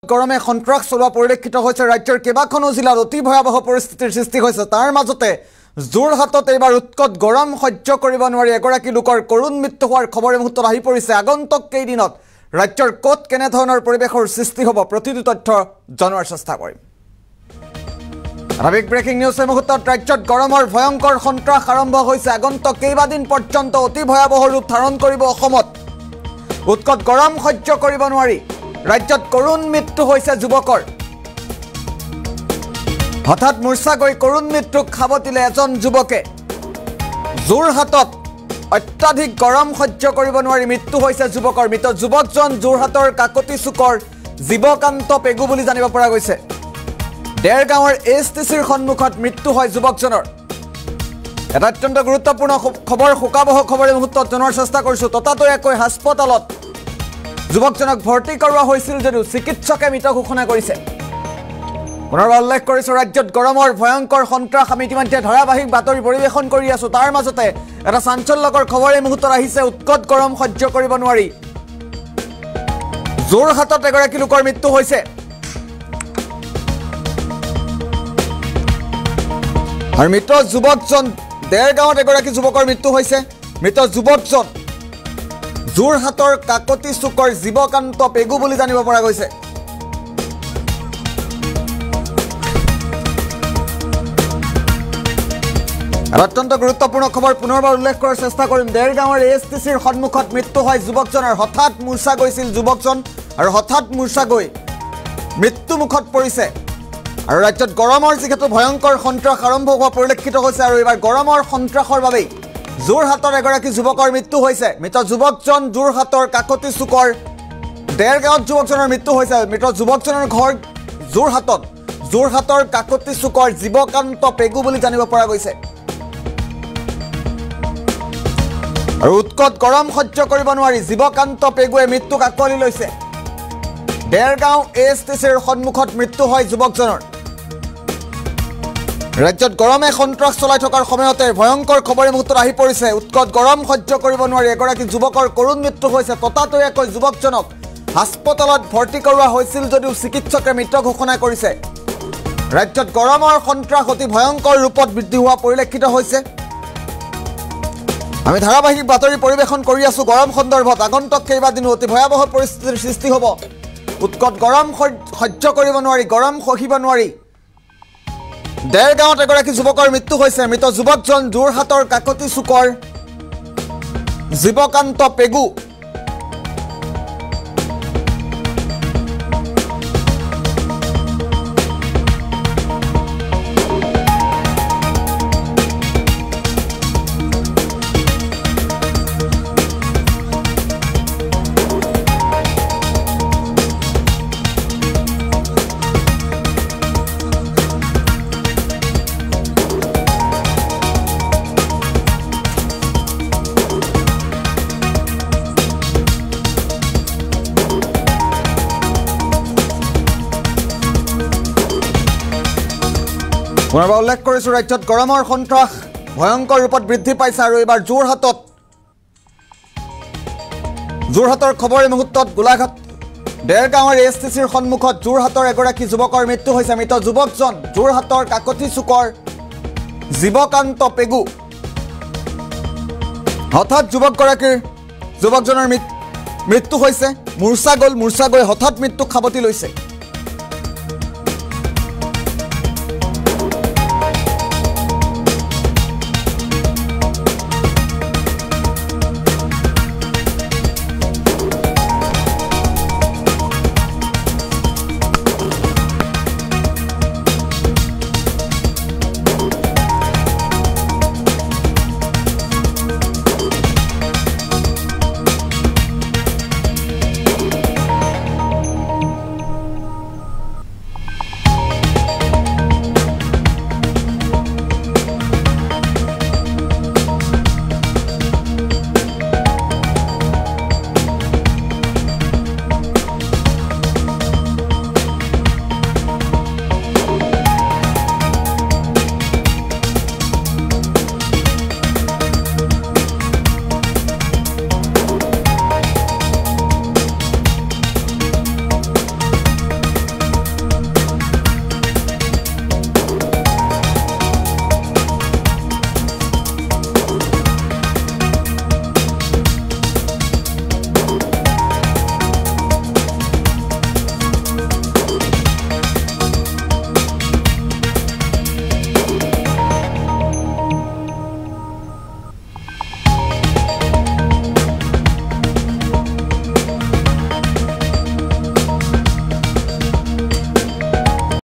গৰমে সন্ত্ৰাস চলোৱা পৰিলক্ষিত হৈছে ৰাজ্যৰ কেইবাখনো জিলাত অতি ভয়াবহ পৰিস্থিতিৰ সৃষ্টি হৈছে তাৰ মাজতে যোৰহাটত এইবাৰ উৎকট গৰম সহ্য কৰিব নোৱাৰি এগৰাকী লোকৰ কৰুণ মৃত্যু হোৱাৰ খবৰ এই মুহূৰ্তত আহি পৰিছে আগন্তুক কেইদিনত ৰাজ্যৰ ক'ত কেনে ধৰণৰ পৰিৱেশৰ সৃষ্টি হ'ব প্ৰতিটো তথ্য জনোৱাৰ চেষ্টা কৰিম আৰবিক ব্ৰেকিং নিউজ এই মুহূৰ্তত ৰাজ্যত গৰমৰ ভয়ংকৰ সন্ত্ৰাস আৰম্ভ হৈছে আগন্তুক কেইবাদিন পৰ্যন্ত অতি ভয়াবহ ৰূপ ধাৰণ কৰিব অসমত উৎকট গৰম সহ্য কৰিব নোৱাৰি ৰাজ্যত কৰুণ মৃত্যু হৈছে যুৱকৰ হঠাৎ মূৰ্ছা গৈ কৰুণ মৃত্যুক খাবতিলে এজন যুৱকে যোৰহাটত অত্যাধিক গৰম সহ্য কৰিব নোৱাৰি মৃত্যু হৈছে যুৱকৰ মৃত যুৱকজন যোৰহাটৰ কাকতি চুকৰ জীৱকান্ত পেগু বুলি জানিব পৰা গৈছে দেৰগাঁৱৰ এছটিচিৰ সন্মুখত মৃত্যু হয় যুৱকজনৰ এটা অত্যন্ত গুৰুত্বপূৰ্ণ খবৰ শোকাবহ খবৰ এই মুহূৰ্তত জনোৱাৰ চেষ্টা কৰিছোঁ ততাতৈয়াকৈ হাস্পতালত যুৱকজনক ভৰ্তি কৰোৱা হৈছিল যদিও চিকিৎসকে মৃত ঘোষণা কৰিছে পুনৰবাৰ উল্লেখ কৰিছোঁ ৰাজ্যত গৰমৰ ভয়ংকৰ সন্ত্ৰাস আমি ইতিমধ্যে ধাৰাবাহিক বাতৰি পৰিৱেশন কৰি আছোঁ তাৰ মাজতে এটা চাঞ্চল্যকৰ খবৰ এই মুহূৰ্তত আহিছে উৎকট গৰম সহ্য কৰিব নোৱাৰি যোৰহাটত এগৰাকী লোকৰ মৃত্যু হৈছে আৰু মৃত যুৱকজন দেৰগাঁৱত এগৰাকী যুৱকৰ মৃত্যু হৈছে মৃত যুৱকজন যোৰহাটৰ কাকতি চুকৰ জীৱকান্ত পেগু বুলি জানিব পৰা গৈছে অত্যন্ত গুৰুত্বপূৰ্ণ খবৰ পুনৰবাৰ উল্লেখ কৰাৰ চেষ্টা কৰিম দেৰগাঁৱৰ এছটিচিৰ সন্মুখত মৃত্যু হয় যুৱকজনৰ হঠাৎ মূৰ্ছা গৈছিল যুৱকজন আৰু হঠাৎ মূৰ্ছা গৈ মৃত্যুমুখত পৰিছে আৰু ৰাজ্যত গৰমৰ যিহেতু ভয়ংকৰ সন্ত্ৰাস আৰম্ভ হোৱা পৰিলক্ষিত হৈছে আৰু এইবাৰ গৰমৰ সন্ত্ৰাসৰ বাবেই যোৰহাটৰ এগৰাকী যুৱকৰ মৃত্যু হৈছে মৃত যুৱকজন যোৰহাটৰ কাকতি চুকৰ দেৰগাঁৱত যুৱকজনৰ মৃত্যু হৈছে মৃত যুৱকজনৰ ঘৰ যোৰহাটৰ কাকতি চুকৰ জীৱকান্ত পেগু বুলি জানিব পৰা গৈছে আৰু উৎকট গৰম সহ্য কৰিব নোৱাৰি জীৱকান্ত পেগুৱে মৃত্যুক আঁকোৱালি লৈছে দেৰগাঁও এছটিচিৰ সন্মুখত মৃত্যু হয় যুৱকজনৰ ৰাজ্যত গৰমে সন্ত্ৰাস চলাই থকাৰ সময়তে ভয়ংকৰ খবৰ এই মুহূৰ্তত আহি পৰিছে উৎকট গৰম সহ্য কৰিব নোৱাৰি এগৰাকী যুৱকৰ কৰুণ মৃত্যু হৈছে ততাতৈয়াকৈ যুৱকজনক হাস্পতালত ভৰ্তি কৰোৱা হৈছিল যদিও চিকিৎসকে মৃত ঘোষণা কৰিছে ৰাজ্যত গৰমৰ সন্ত্ৰাস অতি ভয়ংকৰ ৰূপত বৃদ্ধি হোৱা পৰিলক্ষিত হৈছে আমি ধাৰাবাহিক বাতৰি পৰিৱেশন কৰি আছোঁ গৰম সন্দৰ্ভত আগন্তুক কেইবাদিনো অতি ভয়াবহ পৰিস্থিতিৰ সৃষ্টি হ'ব উৎকট গৰম সহ্য কৰিব নোৱাৰি গৰম সহিব নোৱাৰি দেৰগাঁৱত এগৰাকী যুৱকৰ মৃত্যু হৈছে মৃত যুৱকজন যোৰহাটৰ কাকতি চুকৰ জীৱকান্ত পেগু পুনৰবাৰ উল্লেখ কৰিছোঁ ৰাজ্যত গৰমৰ সন্ত্ৰাস ভয়ংকৰ ৰূপত বৃদ্ধি পাইছে আৰু এইবাৰ যোৰহাটৰ খবৰ এই মুহূৰ্তত গোলাঘাট দেৰগাঁৱৰ এছটিচিৰ সন্মুখত যোৰহাটৰ এগৰাকী যুৱকৰ মৃত্যু হৈছে মৃত যুৱকজন যোৰহাটৰ কাকতি চুকৰ জীৱকান্ত পেগু হঠাৎ যুৱকজনৰ মৃত্যু হৈছে মূৰ্ছা গৈ হঠাৎ মৃত্যুক খাবতি লৈছে